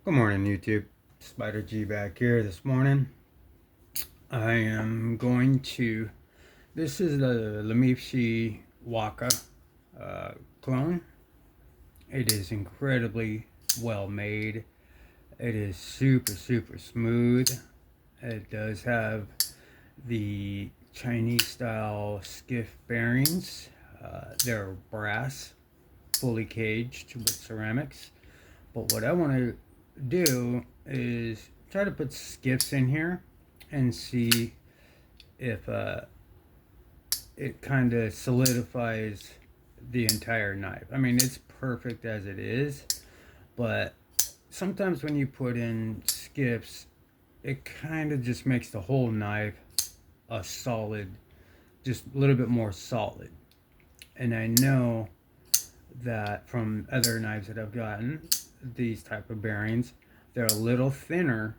Good morning, YouTube. Spider G back here this morning. I am going to. This is the Lemifshe Waka uh, clone. It is incredibly well made. It is super smooth. It does have the Chinese style Skiff bearings. They're brass, fully caged with ceramics. But what I want to do is try to put skiffs in here and see if it kind of solidifies the entire knife. I mean, it's perfect as it is, but sometimes when you put in skiffs, it kind of just makes the whole knife a solid, just a little bit more solid. And I know that from other knives that I've gotten, these type of bearings, they're a little thinner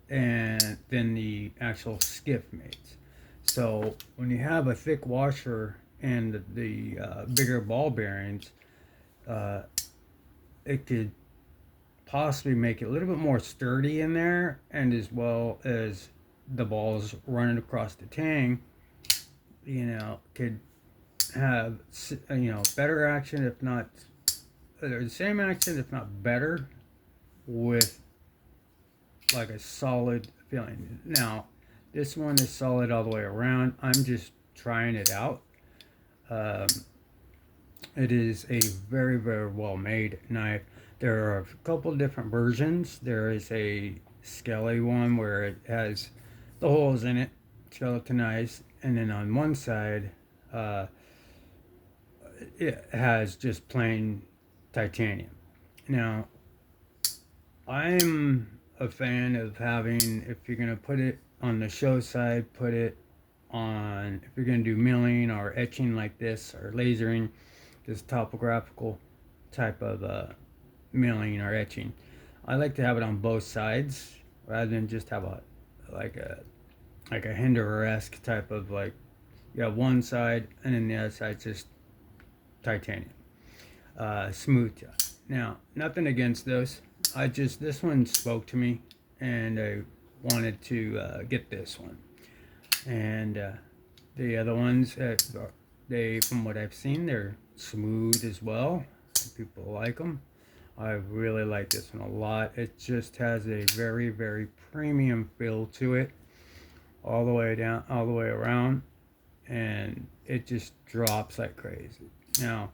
and than the actual skiff mates. So when you have a thick washer and the bigger ball bearings, uh, it could possibly make it a little bit more sturdy in there, and as well as the balls running across the tang, could have better action, if not the same action, if not better, with like a solid feeling. Now, this one is solid all the way around. I'm just trying it out. Um, it is a very well made knife. There are a couple different versions. There is a scaly one where it has the holes in it, skeletonized, and then on one side, uh, it has just plain titanium. Now, I'm a fan of having, if you're going to put it on the show side, put it on, if you're going to do milling or etching like this or lasering, this topographical type of milling or etching. I like to have it on both sides rather than just have a like a like a Hinderer-esque type of, like, you have one side and then the other side just titanium, smooth top. Now, nothing against those. This one spoke to me, and I wanted to get this one. And the other ones, from what I've seen, they're smooth as well. People like them. I really like this one a lot. It just has a very premium feel to it, all the way down, all the way around, and it just drops like crazy. Now,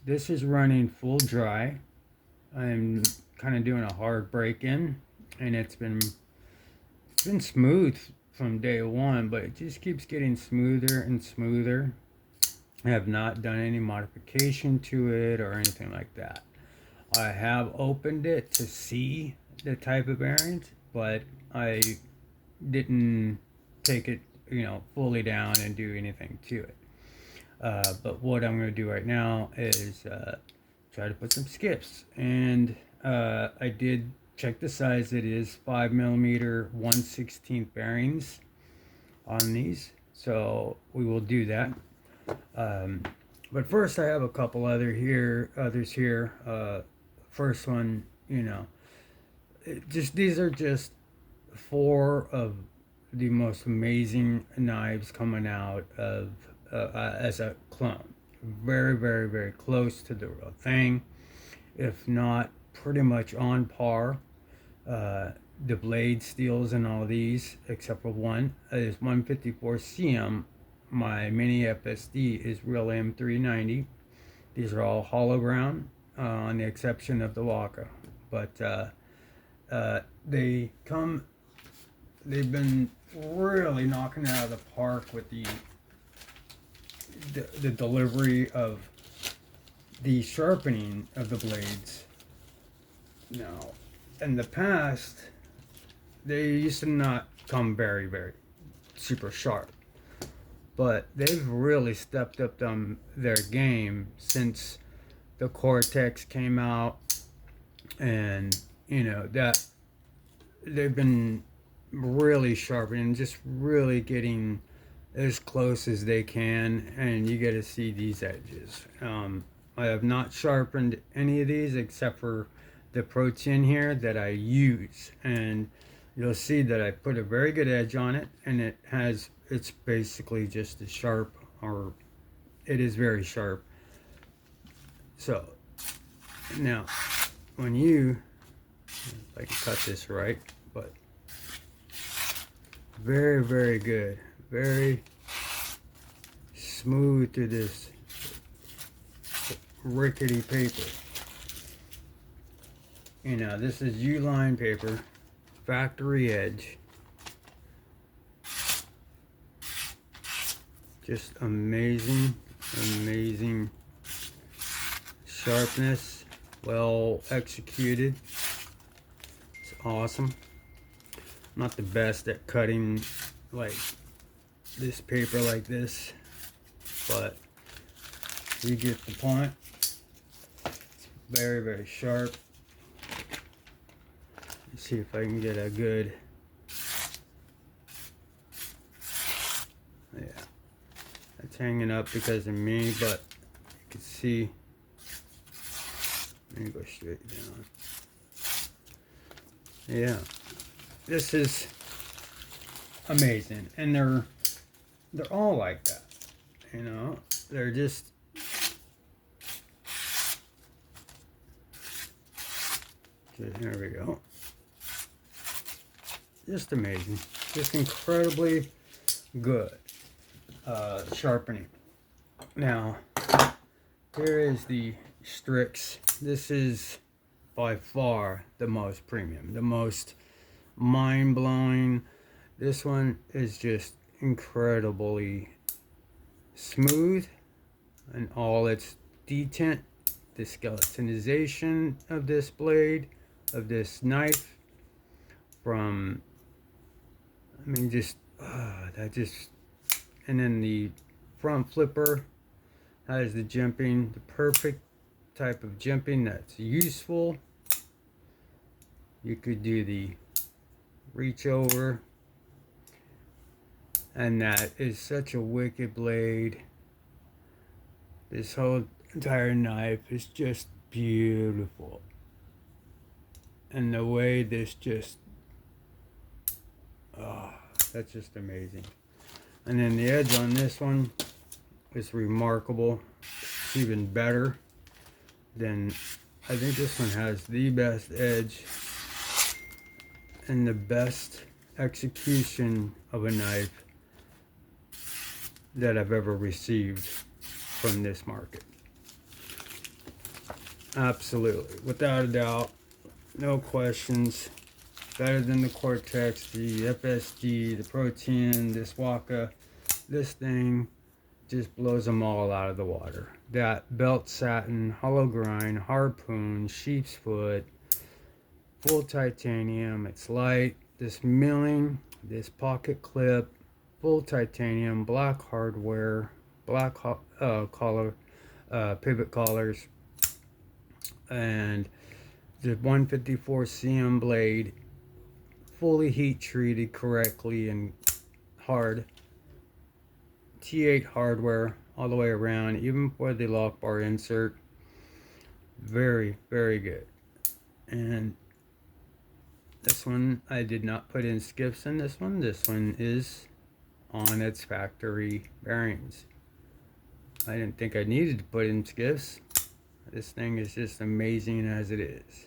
this is running full dry. I'm kind of doing a hard break in, and it's been smooth from day one, but it just keeps getting smoother and smoother. I have not done any modification to it or anything like that. I have opened it to see the type of bearings, but I didn't take it, fully down and do anything to it. But what I'm going to do right now is try to put some skips. And I did check the size. It is 5mm 1/16 bearings on these. So we will do that. But first I have a couple others here. First one, these are just four of the most amazing knives coming out of as a clone. Very close to the real thing, if not pretty much on par. The blade steels and all these, except for one, is 154 cm. My mini FSD is real M390. These are all hollow ground, on the exception of the Waka. But they've been really knocking it out of the park with the delivery of the sharpening of the blades. Now, in the past, they used to not come very super sharp, but they've really stepped up their game since the Cortex came out, and that they've been really sharpening, just really getting as close as they can, and you get to see these edges. I have not sharpened any of these except for the protein here that I use, and you'll see that I put a very good edge on it, and it's basically just a sharp, or it is very sharp. So now when you, if I can cut this right, but very, very good, very smooth to this rickety paper. You know, this is U-line paper, factory edge. Just amazing, amazing sharpness, well executed. It's awesome. I'm not the best at cutting like this paper like this, but you get the point. It's very, very sharp. Let's see if I can get a good, yeah, it's hanging up because of me, but you can see, let me go straight down. Yeah, this is amazing, and they're all like that, you know, they're just, there we go. Just amazing, just incredibly good sharpening. Now, here is the Stricks. This is by far the most premium, the most mind-blowing. This one is just incredibly smooth, and all its detent, the skeletonization of this blade, of this knife, from, I mean, just that just, and then the front flipper has the jimping, the perfect type of jimping that's useful. You could do the reach over, and that is such a wicked blade. This whole entire knife is just beautiful, and the way this just, that's just amazing. And then the edge on this one is remarkable. It's even better than, I think this one has the best edge and the best execution of a knife that I've ever received from this market. Absolutely, without a doubt, no questions. Better than the Cortex, the FSG, the Protein, this Waka. This thing just blows them all out of the water. That belt satin, hollow grind, harpoon, sheep's foot, full titanium. It's light. This milling, this pocket clip, full titanium, black hardware, black collar, pivot collars, and the 154 cm blade, fully heat treated correctly and hard. T8 hardware all the way around, even for the lock bar insert. Very, very good. And this one, I did not put in skiffs in this one. This one is on its factory bearings. I didn't think I needed to put in skiffs. This thing is just amazing as it is.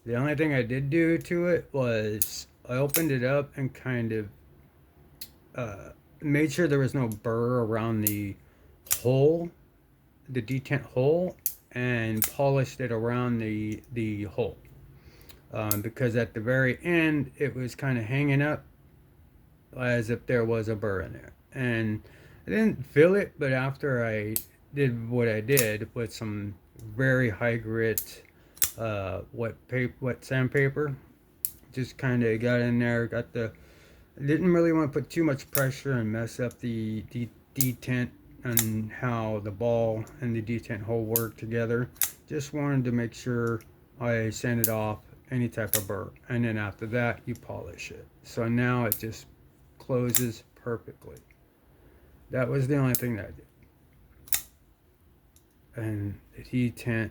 The only thing I did do to it was I opened it up and kind of made sure there was no burr around the hole, the detent hole, and polished it around the hole. Because at the very end, it was kind of hanging up as if there was a burr in there. And I didn't feel it, but after I did what I did with some very high grit wet sandpaper, just kind of got in there, got the, I didn't really want to put too much pressure and mess up the detent and how the ball and the detent hole work together. Just wanted to make sure I sanded off any type of burr, and then after that you polish it. So now it just closes perfectly. That was the only thing that I did. And the detent,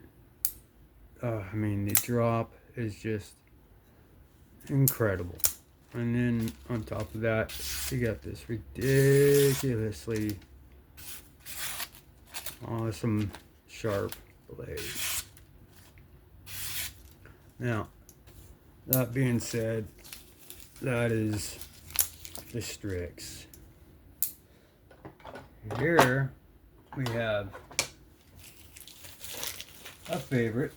I mean, the drop is just incredible. And then on top of that, you got this ridiculously awesome sharp blade. Now, that being said, that is the Stricks. Here we have a favorite.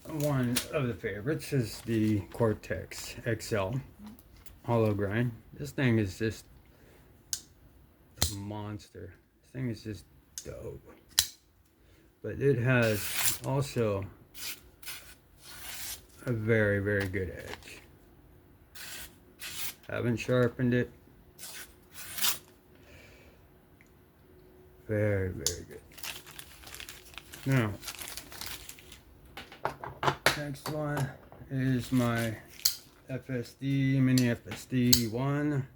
One of the favorites is the Cortex XL hollow grind. This thing is just a monster. This thing is just dope. But it has also a very, very good edge. Haven't sharpened it. Very, very good. Now, next one is my FSD, mini FSD 1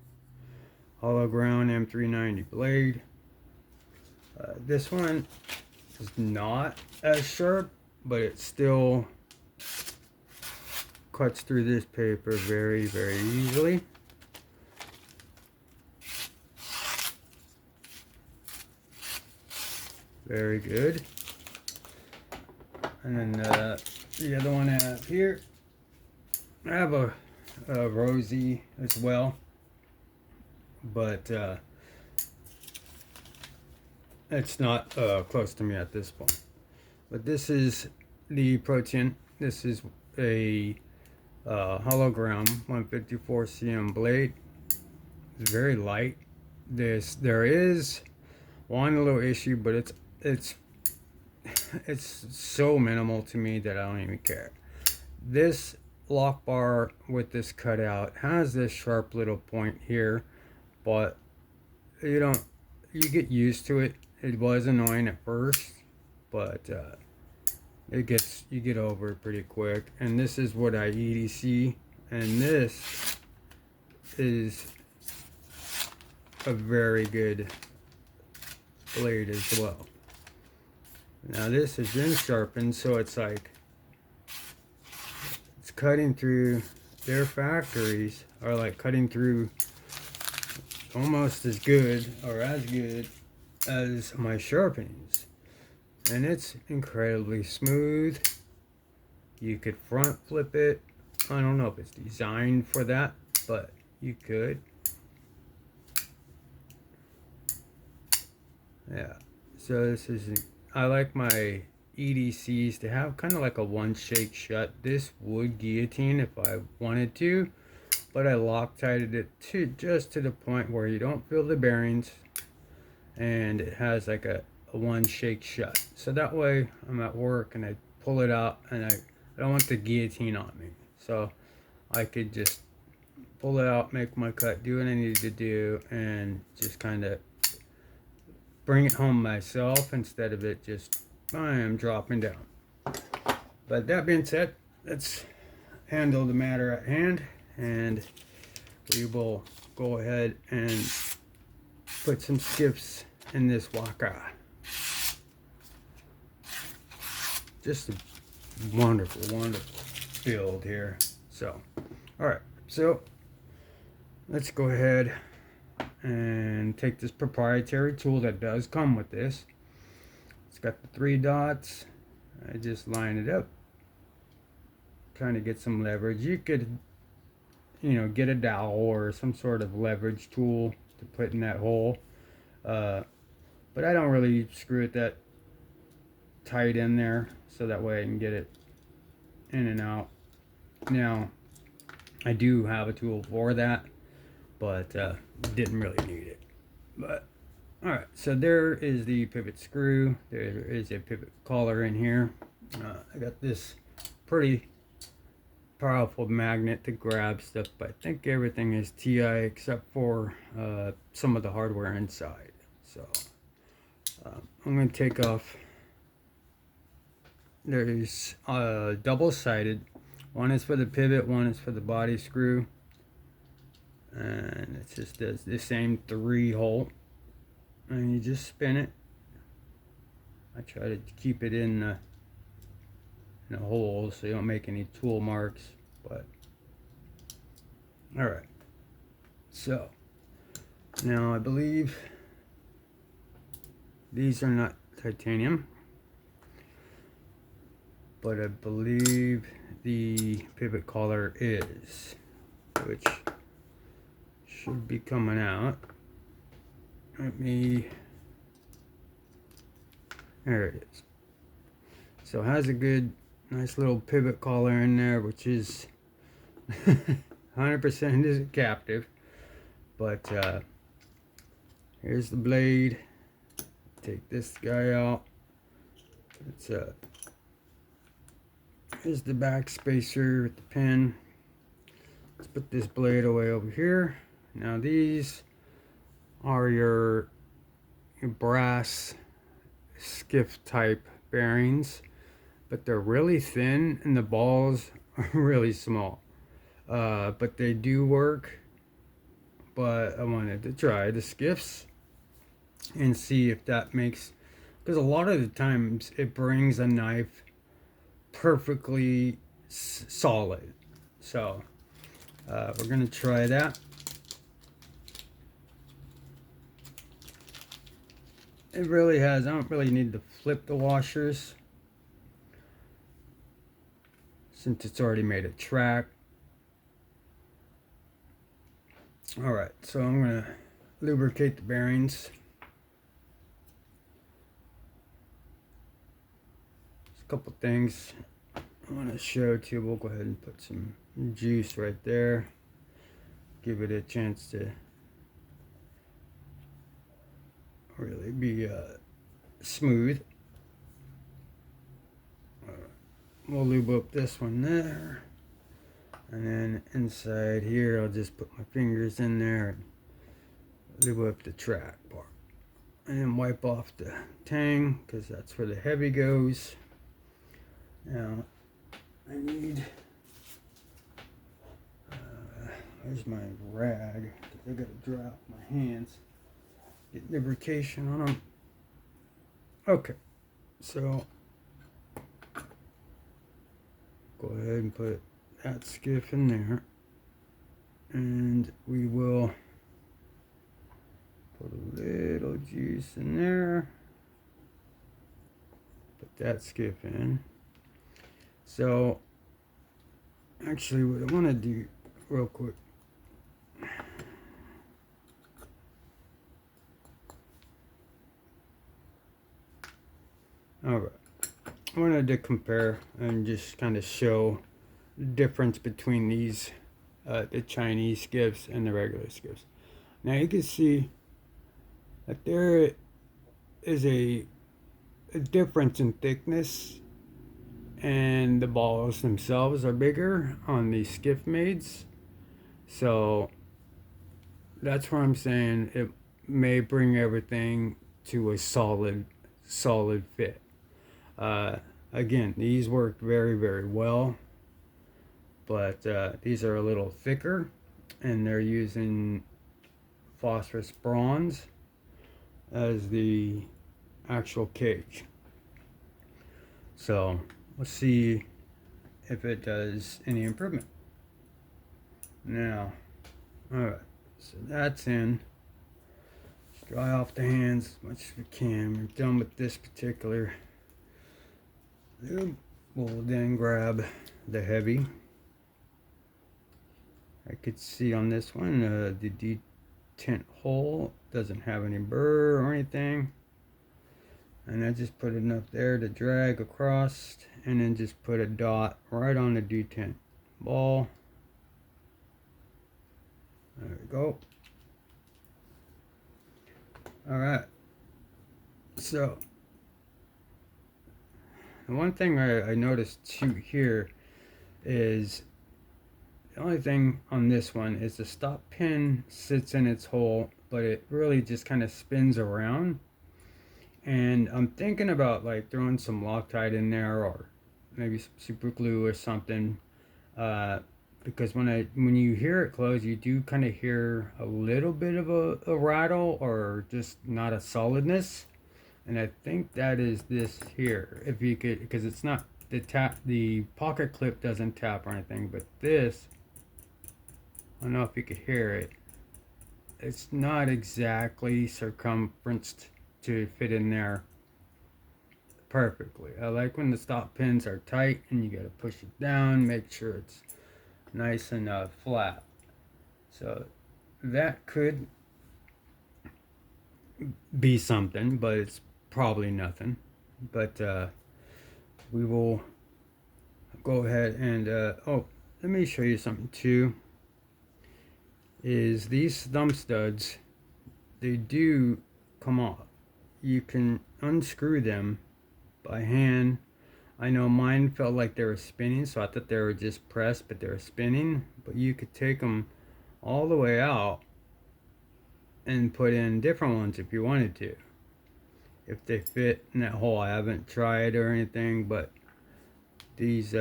hollow ground M390 blade. This one is not as sharp, but it still cuts through this paper very, very easily. Very good. And then the other one I have here, I have a Rosie as well, but it's not close to me at this point. But this is the Protein. This is a hollow ground 154 cm blade. It's very light. There is one little issue, but it's so minimal to me that I don't even care. This lock bar with this cutout has this sharp little point here, but you get used to it. It was annoying at first, but you get over it pretty quick. And this is what I EDC, and this is a very good blade as well. Now this has been sharpened, so it's like it's cutting through. Their factories are like cutting through almost as good or as good as my sharpenings, and it's incredibly smooth. You could front flip it. I don't know if it's designed for that, but you could. Yeah, so this is, I like my EDCs to have kind of like a one shake shut. This would guillotine if I wanted to, but I Loctited it to just to the point where you don't feel the bearings, and it has like a one shake shut. So that way I'm at work and I pull it out, and I don't want the guillotine on me. So I could just pull it out, make my cut, do what I need to do, and just kind of bring it home myself instead of it just I'm dropping down. But that being said, let's handle the matter at hand, and we will go ahead and put some skiffs in this Waka. Just a wonderful, wonderful build here. So, all right, so let's go ahead and take this proprietary tool that does come with this. It's got the 3 dots. I just line it up, trying to get some leverage. You could, get a dowel or some sort of leverage tool to put in that hole, but I don't really screw it that tight in there, so that way I can get it in and out. Now I do have a tool for that, but didn't really need it. But all right, so there is the pivot screw. There is a pivot collar in here. I got this pretty powerful magnet to grab stuff, but I think everything is TI except for some of the hardware inside. So I'm going to take off. There's double-sided. One is for the pivot, one is for the body screw, and it just does the same 3-hole, and you just spin it. I try to keep it in the in the holes so you don't make any tool marks. But all right, so now I believe these are not titanium, but I believe the pivot collar is, which should be coming out. Let me, there it is. So it has a good, nice little pivot collar in there, which is 100% is a captive. But here's the blade. Take this guy out. It's here's the back spacer with the pin. Let's put this blade away over here. Now these are your brass Skiff type bearings, but they're really thin and the balls are really small. But they do work. But I wanted to try the Skiffs and see if that makes, because a lot of the times it brings a knife perfectly solid. So we're gonna try that. It really has, I don't really need to flip the washers since it's already made a track. All right, so I'm gonna lubricate the bearings. There's a couple things I want to show to you. We'll go ahead and put some juice right there. Give it a chance to really be smooth. We'll lube up this one there. And then inside here, I'll just put my fingers in there and lube up the track part. And then wipe off the tang, because that's where the heavy goes. Now, I need, there's my rag, because I gotta dry off my hands. Get lubrication on them. Okay, so go ahead and put that Skiff in there, and we will put a little juice in there, put that Skiff in. So actually what I want to do real quick, all right, I wanted to compare and just kind of show difference between these the Chinese Skiffs and the regular Skiffs. Now you can see that there is a difference in thickness, and the balls themselves are bigger on the Skiff maids. So that's where I'm saying it may bring everything to a solid fit. Again, these work very, very well. But these are a little thicker, and they're using phosphorus bronze as the actual cage. So let's see if it does any improvement. Now, all right, so that's in. Just dry off the hands as much as we can. We're done with this particular lube. We'll then grab the heavy. I could see on this one the detent hole doesn't have any burr or anything, and I just put enough there to drag across, and then just put a dot right on the detent ball. There we go. All right, so the one thing I noticed too here is the only thing on this one is the stop pin sits in its hole, but it really just kind of spins around. And I'm thinking about like throwing some Loctite in there, or maybe some super glue or something, because when you hear it close, you do kind of hear a little bit of a rattle, or just not a solidness. And I think that is this here. If you could, because it's not the pocket clip doesn't tap or anything, but this, I don't know if you could hear it. It's not exactly circumferenced to fit in there perfectly. I like when the stop pins are tight and you gotta push it down, make sure it's nice and flat. So that could be something, but it's probably nothing. But we will go ahead and oh, let me show you something too. Is these thumb studs, they do come off. You can unscrew them by hand. I know mine felt like they were spinning, so I thought they were just pressed, but they were spinning. But you could take them all the way out and put in different ones if you wanted to, if they fit in that hole. I haven't tried or anything, but these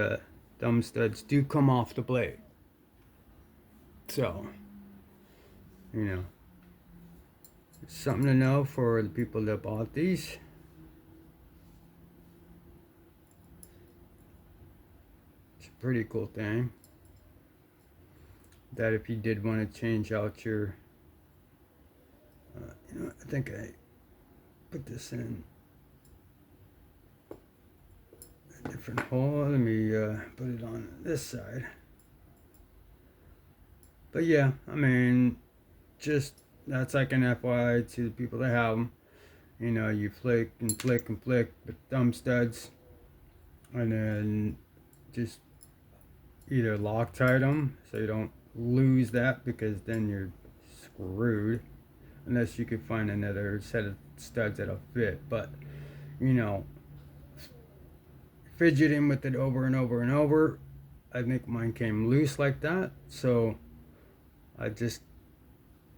thumb studs do come off the blade. So, you know, it's something to know for the people that bought these. It's a pretty cool thing that if you did want to change out your you know, I think I put this in a different hole. Let me put it on this side. But yeah, I mean, just that's like an FYI to the people that have them. You know, you flick and flick and flick with thumb studs, and then just either Loctite them so you don't lose that, because then you're screwed unless you could find another set of studs that'll fit. But you know, fidgeting with it over and over and over, I think mine came loose like that, so I just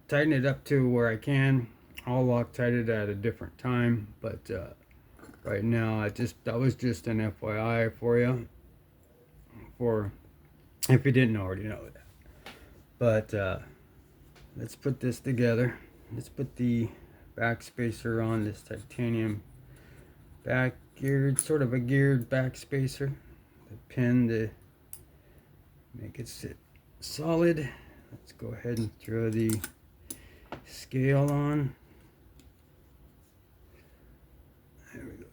tighten it up to where I can. I'll Loctite it at a different time, but right now that was just an FYI for you, for if you didn't already know that. But let's put this together. Let's put the back spacer on this titanium back geared, sort of a geared back spacer. The pin to make it sit solid. Let's go ahead and throw the scale on. There we go.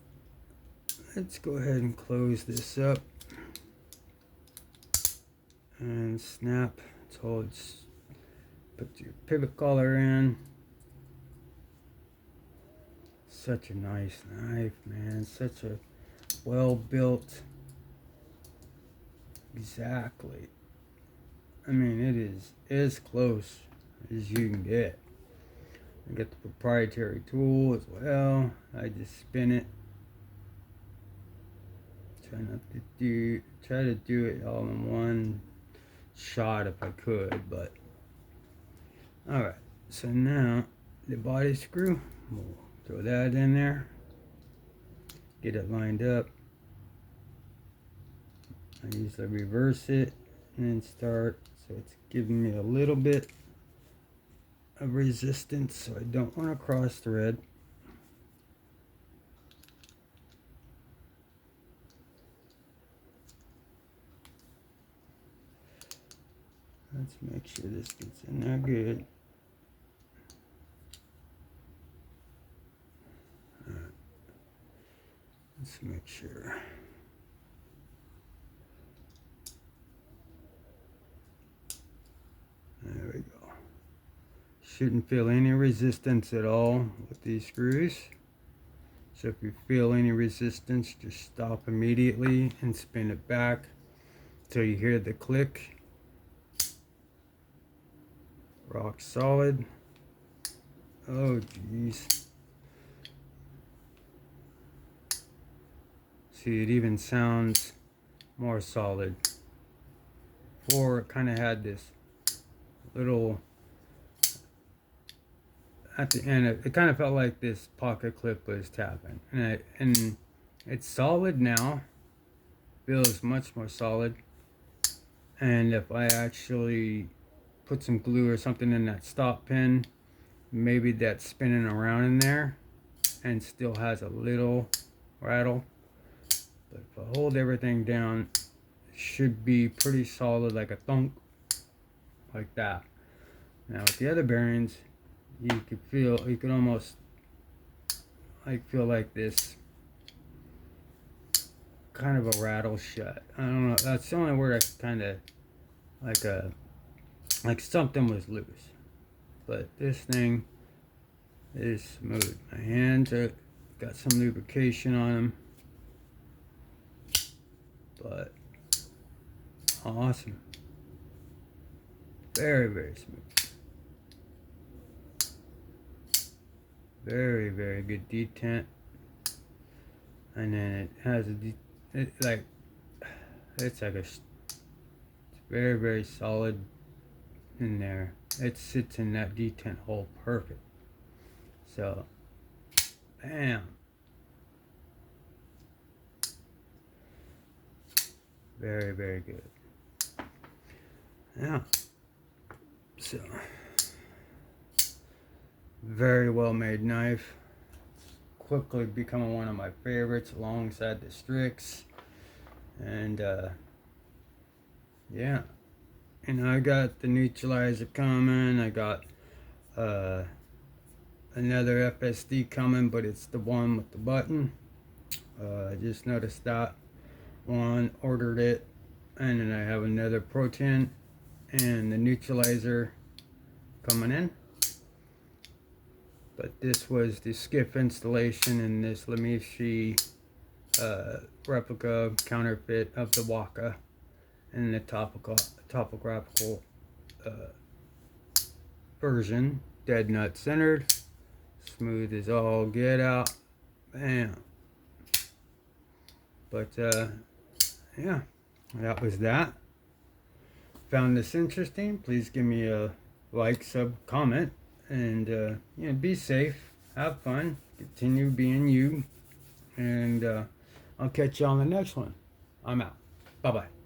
Let's go ahead and close this up and snap. So it's put your pivot collar in. Such a nice knife, man. Such a well built. Exactly. I mean, it is as close as you can get. I got the proprietary tool as well. I just spin it. Try to do it all in one shot if I could, but alright. So now the body screw, we'll throw that in there. Get it lined up. I usually reverse it and then start, so it's giving me a little bit of resistance, so I don't want to cross thread. Let's make sure this gets in there good. All right. Let's make sure. There we go. Shouldn't feel any resistance at all with these screws. So if you feel any resistance, just stop immediately and spin it back till you hear the click. Rock solid. Oh geez. See, it even sounds more solid. Before it kind of had this little, at the end, it kind of felt like this pocket clip was tapping. And it's solid now. Feels much more solid. And if I actually put some glue or something in that stop pin, maybe that's spinning around in there and still has a little rattle, But if I hold everything down, it should be pretty solid, like a thunk, like that. Now with the other bearings, you could almost like feel like this kind of a rattle shut. I don't know. That's the only word I kind of like something was loose. But this thing is smooth. My hands are got some lubrication on them, but awesome. Very, very smooth. Very, very good detent. And then it has it's like it's very, very solid in there. It sits in that detent hole perfect. So, bam. Very, very good. Yeah. So, very well made knife. Quickly becoming one of my favorites alongside the Stricks. And, yeah. And I got the neutralizer coming. I got another FSD coming, but it's the one with the button. I just noticed that one, ordered it, and then I have another Pro 10 and the neutralizer coming in. But this was the Skiff installation in this Lemifshe replica counterfeit of the Waka and the topographical version. Dead nut centered, smooth as all get out. Bam. But yeah, that was that. Found this interesting? Please give me a like, sub, comment, and be safe, have fun, continue being you, and I'll catch you on the next one. I'm out. Bye bye.